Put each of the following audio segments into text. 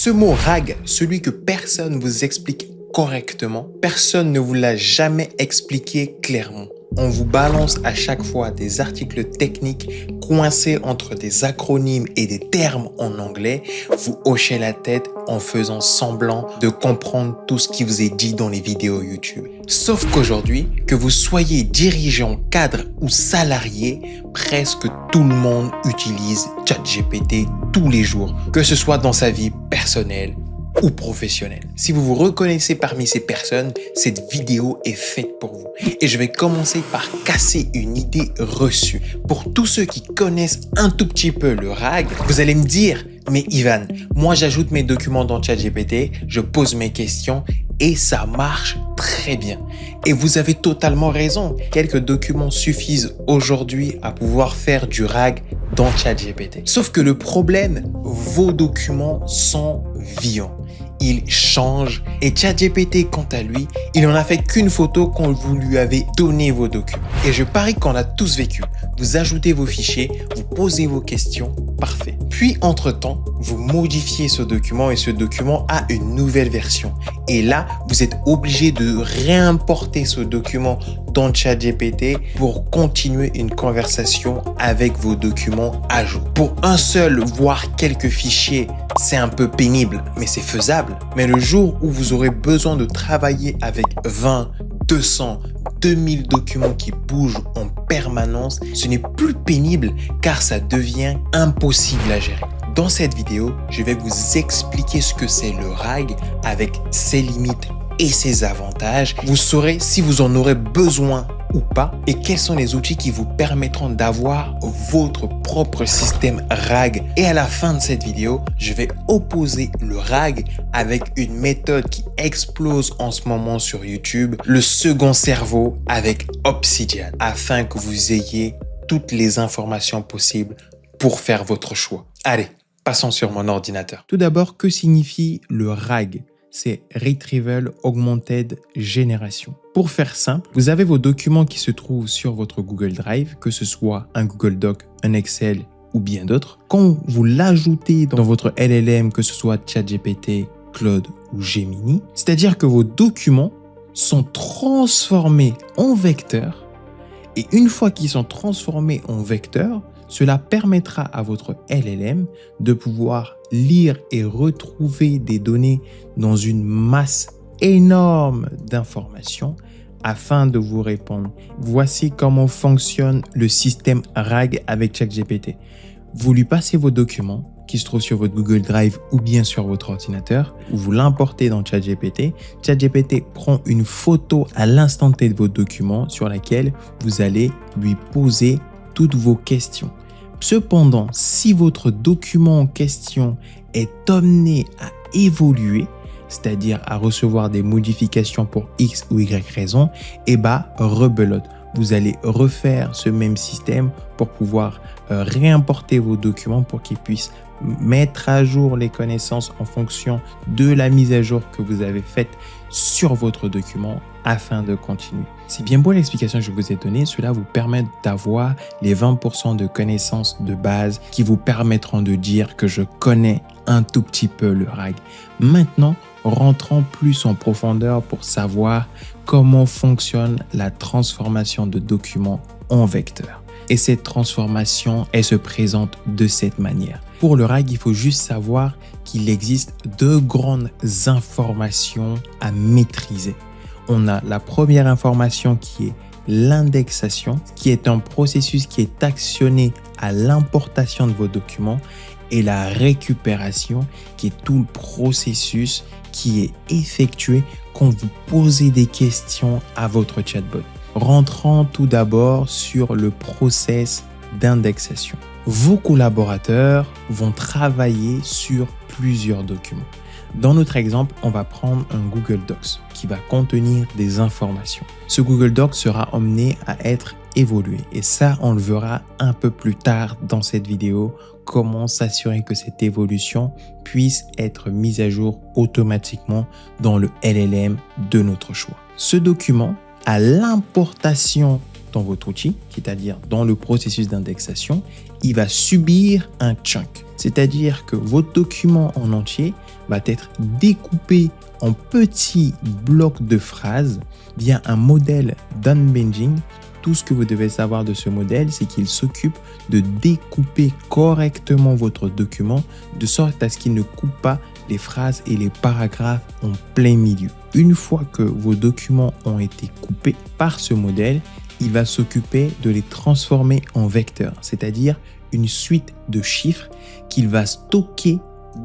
Ce mot RAG, celui que personne ne vous explique correctement, personne ne vous l'a jamais expliqué clairement. On vous balance à chaque fois des articles techniques coincés entre des acronymes et des termes en anglais. Vous hochez la tête en faisant semblant de comprendre tout ce qui vous est dit dans les vidéos YouTube. Sauf qu'aujourd'hui, que vous soyez dirigeant, cadre ou salarié, presque tout le monde utilise ChatGPT tous les jours, que ce soit dans sa vie personnelle ou professionnel. Si vous vous reconnaissez parmi ces personnes, cette vidéo est faite pour vous. Et je vais commencer par casser une idée reçue. Pour tous ceux qui connaissent un tout petit peu le RAG, vous allez me dire, mais Ivan, moi j'ajoute mes documents dans ChatGPT, je pose mes questions et ça marche très bien. Et vous avez totalement raison. Quelques documents suffisent aujourd'hui à pouvoir faire du RAG dans ChatGPT. Sauf que le problème, vos documents sont vivants. Il change et ChatGPT, quant à lui, il n'en a fait qu'une photo quand vous lui avez donné vos documents. Et je parie qu'on a tous vécu. Vous ajoutez vos fichiers, vous posez vos questions, parfait. Puis, entre-temps, vous modifiez ce document et ce document a une nouvelle version. Et là, vous êtes obligé de réimporter ce document dans ChatGPT pour continuer une conversation avec vos documents à jour. Pour un seul, voire quelques fichiers, c'est un peu pénible, mais c'est faisable. Mais le jour où vous aurez besoin de travailler avec 20, 200, 2000 documents qui bougent en permanence, ce n'est plus pénible car ça devient impossible à gérer. Dans cette vidéo, je vais vous expliquer ce que c'est le RAG avec ses limites et ses avantages. Vous saurez si vous en aurez besoin ou pas et quels sont les outils qui vous permettront d'avoir votre propre système RAG. Et à la fin de cette vidéo, je vais opposer le RAG avec une méthode qui explose en ce moment sur YouTube, le second cerveau avec Obsidian, afin que vous ayez toutes les informations possibles pour faire votre choix. Allez, passons sur mon ordinateur. Tout d'abord, que signifie le RAG ? C'est Retrieval Augmented Generation. Pour faire simple, vous avez vos documents qui se trouvent sur votre Google Drive, que ce soit un Google Doc, un Excel ou bien d'autres. Quand vous l'ajoutez dans votre LLM, que ce soit ChatGPT, Claude ou Gemini, c'est-à-dire que vos documents sont transformés en vecteurs et une fois qu'ils sont transformés en vecteurs, cela permettra à votre LLM de pouvoir lire et retrouver des données dans une masse énorme d'informations afin de vous répondre. Voici comment fonctionne le système RAG avec ChatGPT. Vous lui passez vos documents qui se trouvent sur votre Google Drive ou bien sur votre ordinateur, vous l'importez dans ChatGPT. ChatGPT prend une photo à l'instant T de vos documents sur laquelle vous allez lui poser toutes vos questions. Cependant, si votre document en question est amené à évoluer, c'est-à-dire à recevoir des modifications pour X ou Y raison, rebelote. Vous allez refaire ce même système pour pouvoir réimporter vos documents pour qu'ils puissent mettre à jour les connaissances en fonction de la mise à jour que vous avez faite sur votre document afin de continuer. C'est bien beau l'explication que je vous ai donnée, cela vous permet d'avoir les 20% de connaissances de base qui vous permettront de dire que je connais un tout petit peu le RAG. Maintenant, rentrons plus en profondeur pour savoir comment fonctionne la transformation de documents en vecteurs. Et cette transformation, elle se présente de cette manière. Pour le RAG, il faut juste savoir qu'il existe deux grandes informations à maîtriser. On a la première information qui est l'indexation, qui est un processus qui est actionné à l'importation de vos documents, et la récupération, qui est tout le processus qui est effectué quand vous posez des questions à votre chatbot. Rentrons tout d'abord sur le process d'indexation. Vos collaborateurs vont travailler sur plusieurs documents. Dans notre exemple, on va prendre un Google Docs qui va contenir des informations. Ce Google Docs sera amené à être évolué et ça, on le verra un peu plus tard dans cette vidéo, comment s'assurer que cette évolution puisse être mise à jour automatiquement dans le LLM de notre choix. Ce document, à l'importation dans votre outil, c'est-à-dire dans le processus d'indexation, il va subir un chunk. C'est-à-dire que votre document en entier va être découpé en petits blocs de phrases via un modèle d'unbending. Tout ce que vous devez savoir de ce modèle, c'est qu'il s'occupe de découper correctement votre document de sorte à ce qu'il ne coupe pas les phrases et les paragraphes en plein milieu. Une fois que vos documents ont été coupés par ce modèle, il va s'occuper de les transformer en vecteurs, c'est-à-dire une suite de chiffres qu'il va stocker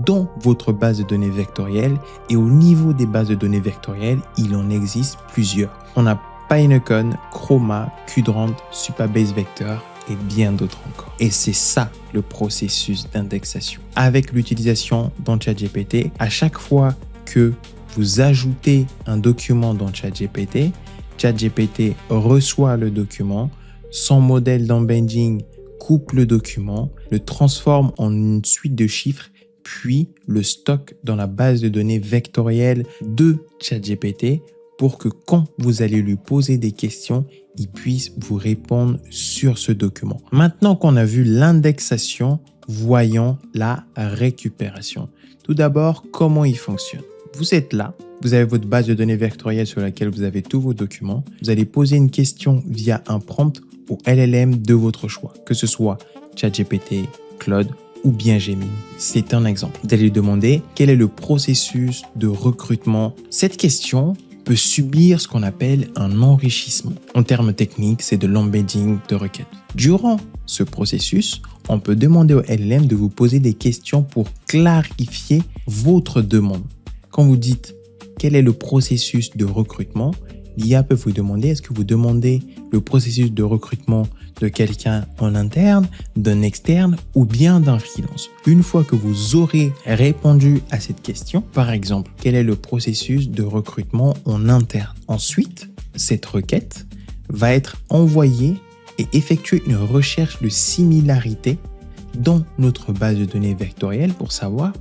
dans votre base de données vectorielle. Et au niveau des bases de données vectorielles, il en existe plusieurs. On a Pinecone, Chroma, Qdrant, Supabase Vector et bien d'autres encore. Et c'est ça le processus d'indexation. Avec l'utilisation dans ChatGPT, à chaque fois que vous ajoutez un document dans ChatGPT, ChatGPT reçoit le document, son modèle d'embedding coupe le document, le transforme en une suite de chiffres, puis le stocke dans la base de données vectorielle de ChatGPT pour que quand vous allez lui poser des questions, il puisse vous répondre sur ce document. Maintenant qu'on a vu l'indexation, voyons la récupération. Tout d'abord, comment il fonctionne? Vous êtes là, vous avez votre base de données vectorielle sur laquelle vous avez tous vos documents. Vous allez poser une question via un prompt au LLM de votre choix, que ce soit ChatGPT, Claude ou bien Gemini. C'est un exemple. Vous allez lui demander quel est le processus de recrutement. Cette question peut subir ce qu'on appelle un enrichissement. En termes techniques, c'est de l'embedding de requêtes. Durant ce processus, on peut demander au LLM de vous poser des questions pour clarifier votre demande. Quand vous dites quel est le processus de recrutement, l'IA peut vous demander est-ce que vous demandez le processus de recrutement de quelqu'un en interne, d'un externe ou bien d'un freelance. Une fois que vous aurez répondu à cette question, par exemple, quel est le processus de recrutement en interne? Ensuite, cette requête va être envoyée et effectuer une recherche de similarité dans notre base de données vectorielle pour savoir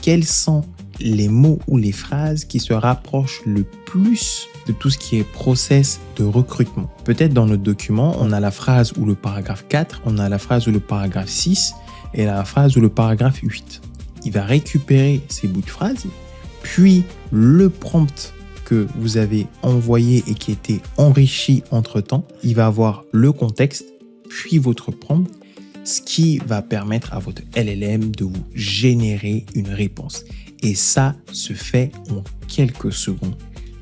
quels sont les mots ou les phrases qui se rapprochent le plus de tout ce qui est process de recrutement. Peut-être dans notre document, on a la phrase ou le paragraphe 4, on a la phrase ou le paragraphe 6 et la phrase ou le paragraphe 8. Il va récupérer ces bouts de phrases, puis le prompt que vous avez envoyé et qui a été enrichi entre-temps, il va avoir le contexte, puis votre prompt, ce qui va permettre à votre LLM de vous générer une réponse. Et ça se fait en quelques secondes.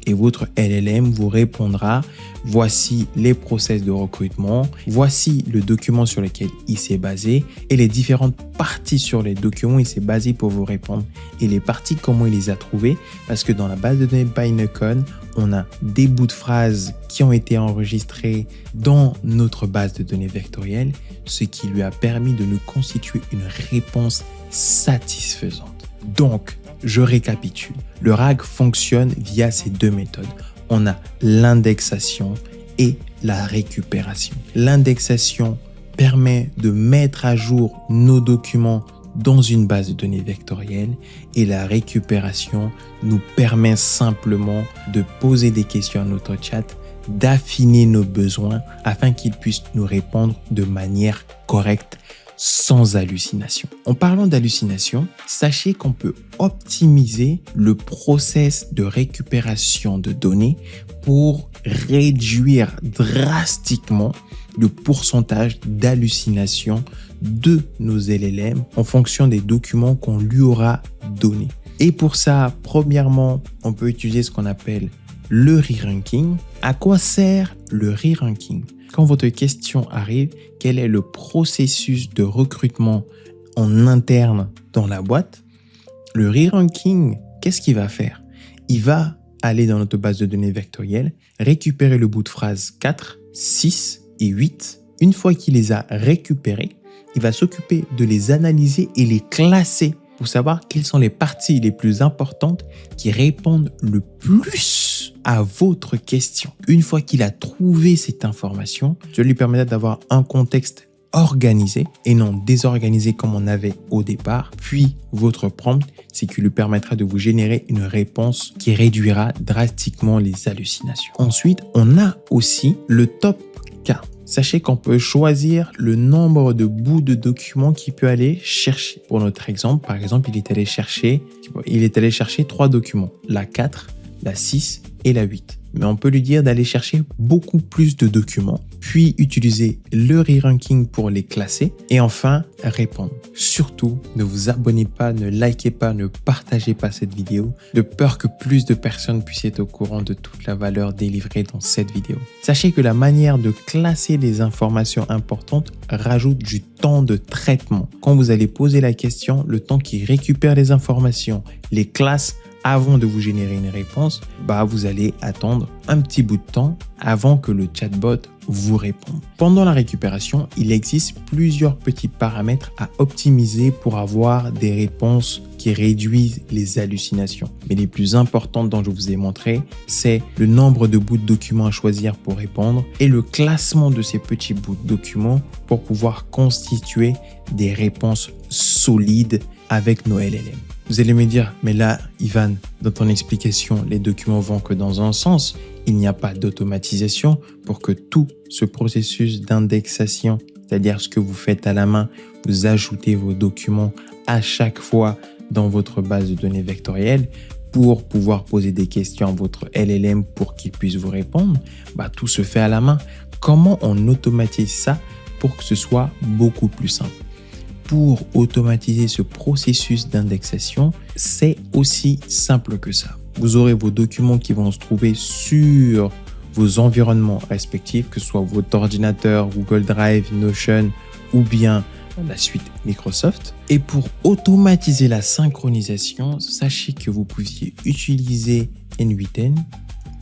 Et votre LLM vous répondra, voici les process de recrutement, voici le document sur lequel il s'est basé et les différentes parties sur les documents il s'est basé pour vous répondre. Et les parties, comment il les a trouvées, parce que dans la base de données Pinecone, on a des bouts de phrases qui ont été enregistrés dans notre base de données vectorielle, ce qui lui a permis de nous constituer une réponse satisfaisante. Donc, je récapitule. Le RAG fonctionne via ces deux méthodes. On a l'indexation et la récupération. L'indexation permet de mettre à jour nos documents dans une base de données vectorielle et la récupération nous permet simplement de poser des questions à notre chat, d'affiner nos besoins afin qu'il puisse nous répondre de manière correcte, sans hallucination. En parlant d'hallucination, sachez qu'on peut optimiser le process de récupération de données pour réduire drastiquement le pourcentage d'hallucination de nos LLM en fonction des documents qu'on lui aura donnés. Et pour ça, premièrement, on peut utiliser ce qu'on appelle le re-ranking. À quoi sert le re-ranking? Quand votre question arrive, quel est le processus de recrutement en interne dans la boîte? Le re-ranking, qu'est-ce qu'il va faire? Il va aller dans notre base de données vectorielle, récupérer le bout de phrase 4, 6 et 8. Une fois qu'il les a récupérés, il va s'occuper de les analyser et les classer pour savoir quelles sont les parties les plus importantes qui répondent le plus à votre question. Une fois qu'il a trouvé cette information, ça lui permettra d'avoir un contexte organisé et non désorganisé comme on avait au départ. Puis, votre prompt, c'est qui lui permettra de vous générer une réponse qui réduira drastiquement les hallucinations. Ensuite, on a aussi le top K. Sachez qu'on peut choisir le nombre de bouts de documents qu'il peut aller chercher. Pour notre exemple, par exemple, il est allé chercher 3 documents, la 4, la 6 et la 8. Mais on peut lui dire d'aller chercher beaucoup plus de documents, puis utiliser le re-ranking pour les classer et enfin répondre. Surtout, ne vous abonnez pas, ne likez pas, ne partagez pas cette vidéo de peur que plus de personnes puissent être au courant de toute la valeur délivrée dans cette vidéo. Sachez que la manière de classer les informations importantes rajoute du temps de traitement. Quand vous allez poser la question, le temps qu'il récupère les informations, les classe avant de vous générer une réponse, vous allez attendre un petit bout de temps avant que le chatbot vous réponde. Pendant la récupération, il existe plusieurs petits paramètres à optimiser pour avoir des réponses qui réduisent les hallucinations. Mais les plus importantes dont je vous ai montré, c'est le nombre de bouts de documents à choisir pour répondre et le classement de ces petits bouts de documents pour pouvoir constituer des réponses solides avec nos LLM. Vous allez me dire, mais là, Ivan, dans ton explication, les documents vont que dans un sens. Il n'y a pas d'automatisation pour que tout ce processus d'indexation, c'est-à-dire ce que vous faites à la main, vous ajoutez vos documents à chaque fois dans votre base de données vectorielle pour pouvoir poser des questions à votre LLM pour qu'il puisse vous répondre. Tout se fait à la main. Comment on automatise ça pour que ce soit beaucoup plus simple? Pour automatiser ce processus d'indexation, c'est aussi simple que ça. Vous aurez vos documents qui vont se trouver sur vos environnements respectifs, que ce soit votre ordinateur, Google Drive, Notion ou bien la suite Microsoft. Et pour automatiser la synchronisation, sachez que vous pouviez utiliser N8N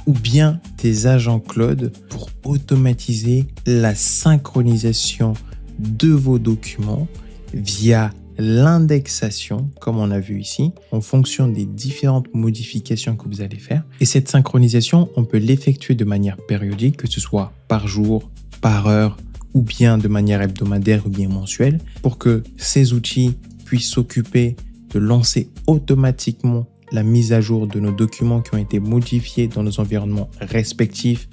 ou bien des agents Claude pour automatiser la synchronisation de vos documents via l'indexation, comme on a vu ici, en fonction des différentes modifications que vous allez faire. Et cette synchronisation, on peut l'effectuer de manière périodique, que ce soit par jour, par heure, ou bien de manière hebdomadaire ou bien mensuelle, pour que ces outils puissent s'occuper de lancer automatiquement la mise à jour de nos documents qui ont été modifiés dans nos environnements respectifs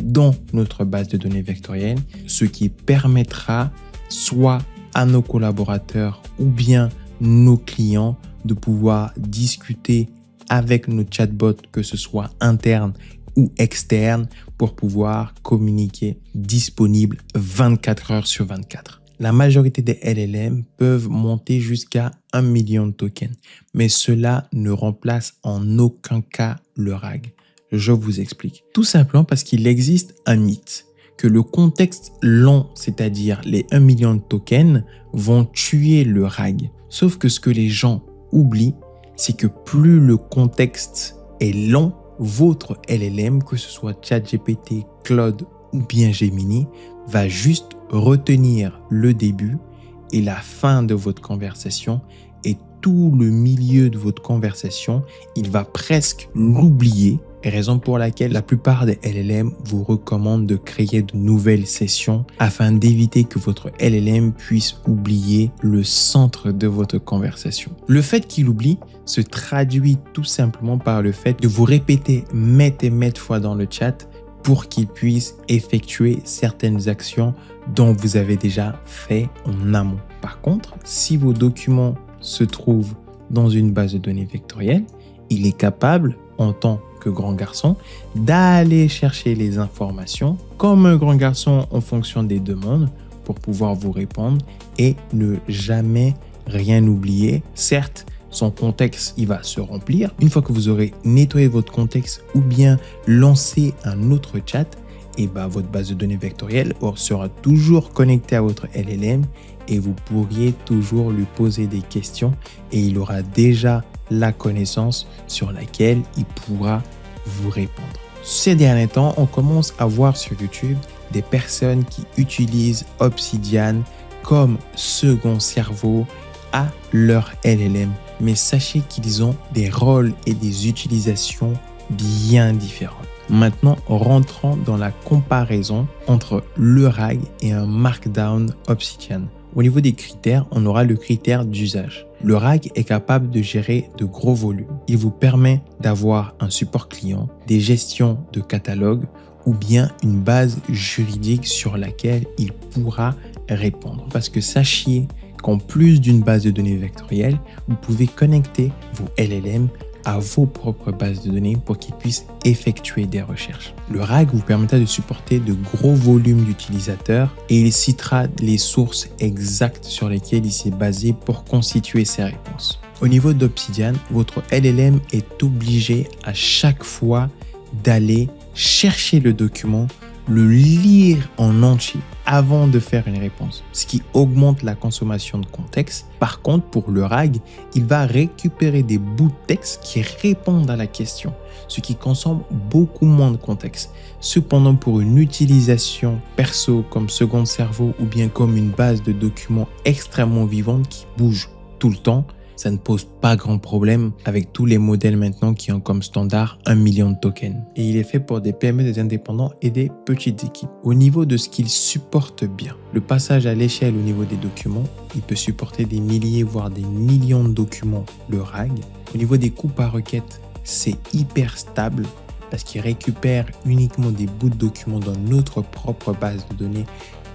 dans notre base de données vectorielle, ce qui permettra soit à nos collaborateurs ou bien nos clients de pouvoir discuter avec nos chatbots, que ce soit interne ou externe, pour pouvoir communiquer disponible 24 heures sur 24. La majorité des LLM peuvent monter jusqu'à 1 million de tokens, mais cela ne remplace en aucun cas le RAG. Je vous explique. Tout simplement parce qu'il existe un mythe que le contexte long, c'est-à-dire les 1 million de tokens, vont tuer le RAG. Sauf que ce que les gens oublient, c'est que plus le contexte est long, votre LLM, que ce soit ChatGPT, Claude ou bien Gemini, va juste retenir le début et la fin de votre conversation et tout le milieu de votre conversation, il va presque l'oublier. Raison pour laquelle la plupart des LLM vous recommandent de créer de nouvelles sessions afin d'éviter que votre LLM puisse oublier le centre de votre conversation. Le fait qu'il oublie se traduit tout simplement par le fait de vous répéter maintes et maintes fois dans le chat pour qu'il puisse effectuer certaines actions dont vous avez déjà fait en amont. Par contre, si vos documents se trouvent dans une base de données vectorielle, il est capable, en tant que grand garçon, d'aller chercher les informations comme un grand garçon en fonction des demandes pour pouvoir vous répondre et ne jamais rien oublier. Certes, son contexte, il va se remplir. Une fois que vous aurez nettoyé votre contexte ou bien lancé un autre chat, et votre base de données vectorielle sera toujours connectée à votre LLM et vous pourriez toujours lui poser des questions et il aura déjà la connaissance sur laquelle il pourra vous répondre. Ces derniers temps, on commence à voir sur YouTube des personnes qui utilisent Obsidian comme second cerveau à leur LLM. Mais sachez qu'ils ont des rôles et des utilisations bien différentes. Maintenant, rentrons dans la comparaison entre le RAG et un Markdown Obsidian. Au niveau des critères, on aura le critère d'usage. Le RAG est capable de gérer de gros volumes. Il vous permet d'avoir un support client, des gestions de catalogue ou bien une base juridique sur laquelle il pourra répondre. Parce que sachez qu'en plus d'une base de données vectorielle, vous pouvez connecter vos LLM à vos propres bases de données pour qu'ils puissent effectuer des recherches. Le RAG vous permettra de supporter de gros volumes d'utilisateurs et il citera les sources exactes sur lesquelles il s'est basé pour constituer ses réponses. Au niveau d'Obsidian, votre LLM est obligé à chaque fois d'aller chercher le document, le lire en entier avant de faire une réponse, ce qui augmente la consommation de contexte. Par contre, pour le RAG, il va récupérer des bouts de texte qui répondent à la question, ce qui consomme beaucoup moins de contexte. Cependant, pour une utilisation perso comme second cerveau ou bien comme une base de documents extrêmement vivante qui bouge tout le temps, ça ne pose pas grand problème avec tous les modèles maintenant qui ont comme standard 1 million de tokens. Et il est fait pour des PME, des indépendants et des petites équipes. Au niveau de ce qu'il supporte bien, le passage à l'échelle au niveau des documents, il peut supporter des milliers voire des millions de documents, le RAG. Au niveau des coûts par requête, c'est hyper stable parce qu'il récupère uniquement des bouts de documents dans notre propre base de données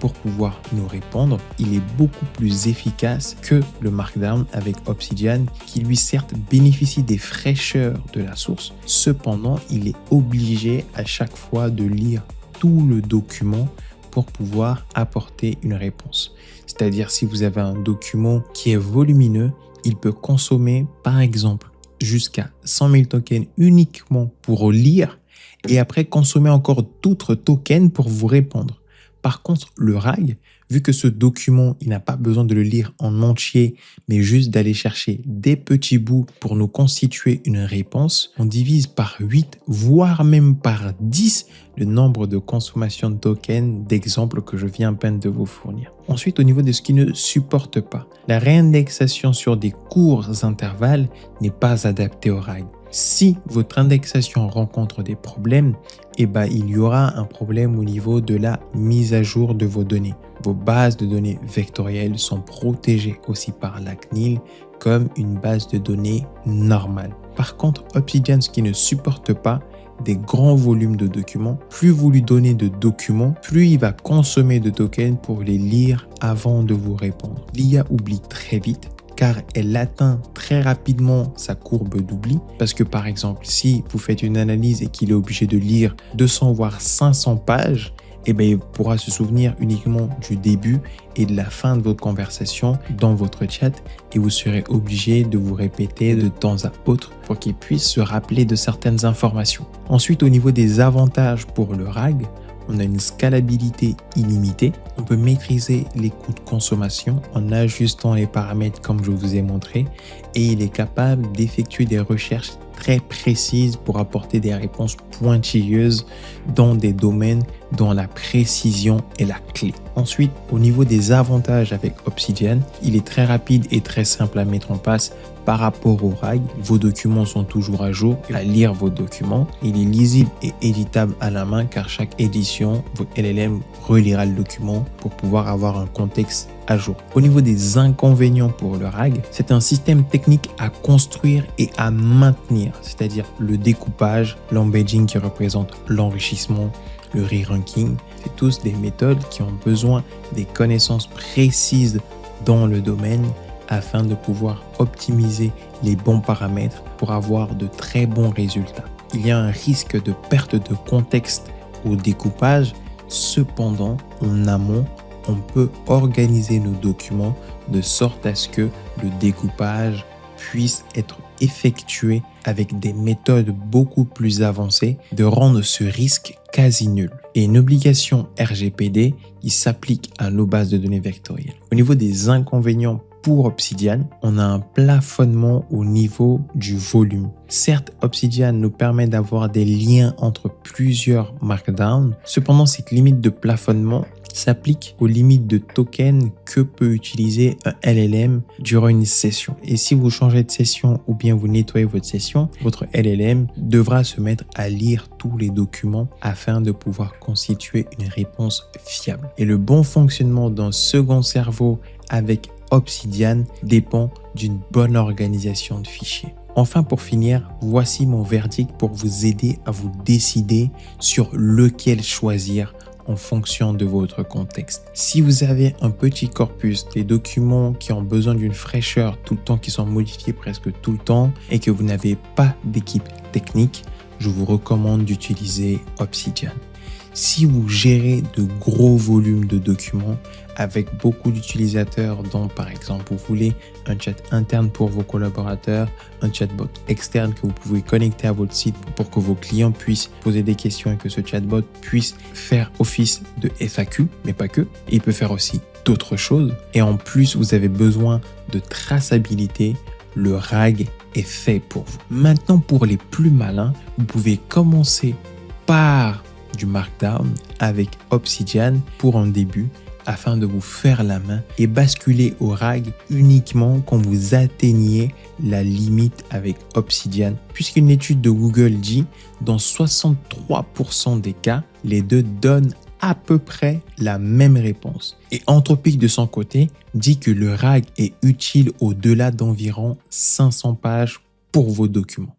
pour pouvoir nous répondre. Il est beaucoup plus efficace que le Markdown avec Obsidian qui lui certes bénéficie des fraîcheurs de la source. Cependant, il est obligé à chaque fois de lire tout le document pour pouvoir apporter une réponse. C'est-à-dire si vous avez un document qui est volumineux, il peut consommer par exemple jusqu'à 100 000 tokens uniquement pour lire et après consommer encore d'autres tokens pour vous répondre. Par contre, le RAG, vu que ce document, il n'a pas besoin de le lire en entier, mais juste d'aller chercher des petits bouts pour nous constituer une réponse, on divise par 8, voire même par 10 le nombre de consommation de tokens d'exemples que je viens à peine de vous fournir. Ensuite, au niveau de ce qui ne supporte pas, la réindexation sur des courts intervalles n'est pas adaptée au RAG. Si votre indexation rencontre des problèmes, il y aura un problème au niveau de la mise à jour de vos données. Vos bases de données vectorielles sont protégées aussi par la CNIL comme une base de données normale. Par contre, Obsidian, ce qui ne supporte pas des grands volumes de documents, plus vous lui donnez de documents, plus il va consommer de tokens pour les lire avant de vous répondre. L'IA oublie très vite, car elle atteint très rapidement sa courbe d'oubli. Parce que par exemple, si vous faites une analyse et qu'il est obligé de lire 200 voire 500 pages, il pourra se souvenir uniquement du début et de la fin de votre conversation dans votre chat et vous serez obligé de vous répéter de temps à autre pour qu'il puisse se rappeler de certaines informations. Ensuite, au niveau des avantages pour le RAG, on a une scalabilité illimitée. On peut maîtriser les coûts de consommation en ajustant les paramètres comme je vous ai montré et il est capable d'effectuer des recherches très précises pour apporter des réponses pointilleuses dans des domaines dont la précision est la clé. Ensuite, au niveau des avantages avec Obsidian, il est très rapide et très simple à mettre en place par rapport au RAG. Vos documents sont toujours à jour, à lire vos documents. Il est lisible et éditable à la main car chaque édition, votre LLM relira le document pour pouvoir avoir un contexte à jour. Au niveau des inconvénients pour le RAG, c'est un système technique à construire et à maintenir, c'est-à-dire le découpage, l'embedding qui représente l'enrichissement, le re-ranking. C'est tous des méthodes qui ont besoin des connaissances précises dans le domaine afin de pouvoir optimiser les bons paramètres pour avoir de très bons résultats. Il y a un risque de perte de contexte au découpage. Cependant, en amont, on peut organiser nos documents de sorte à ce que le découpage puisse être effectué avec des méthodes beaucoup plus avancées, de rendre ce risque quasi nul. Et une obligation RGPD qui s'applique à nos bases de données vectorielles. Au niveau des inconvénients pour Obsidian, on a un plafonnement au niveau du volume. Certes, Obsidian nous permet d'avoir des liens entre plusieurs markdowns. Cependant, cette limite de plafonnement s'applique aux limites de tokens que peut utiliser un LLM durant une session. Et si vous changez de session ou bien vous nettoyez votre session, votre LLM devra se mettre à lire tous les documents afin de pouvoir constituer une réponse fiable. Et le bon fonctionnement d'un second cerveau avec Obsidian dépend d'une bonne organisation de fichiers. Enfin, pour finir, voici mon verdict pour vous aider à vous décider sur lequel choisir en fonction de votre contexte. Si vous avez un petit corpus, des documents qui ont besoin d'une fraîcheur tout le temps, qui sont modifiés presque tout le temps et que vous n'avez pas d'équipe technique, je vous recommande d'utiliser Obsidian. Si vous gérez de gros volumes de documents avec beaucoup d'utilisateurs dont par exemple vous voulez un chat interne pour vos collaborateurs, un chatbot externe que vous pouvez connecter à votre site pour que vos clients puissent poser des questions et que ce chatbot puisse faire office de FAQ, mais pas que, il peut faire aussi d'autres choses. Et en plus, vous avez besoin de traçabilité, le RAG est fait pour vous. Maintenant, pour les plus malins, vous pouvez commencer par du Markdown avec Obsidian pour un début afin de vous faire la main et basculer au RAG uniquement quand vous atteignez la limite avec Obsidian, puisqu'une étude de Google dit dans 63% des cas, les deux donnent à peu près la même réponse. Et Anthropic de son côté dit que le RAG est utile au-delà d'environ 500 pages pour vos documents.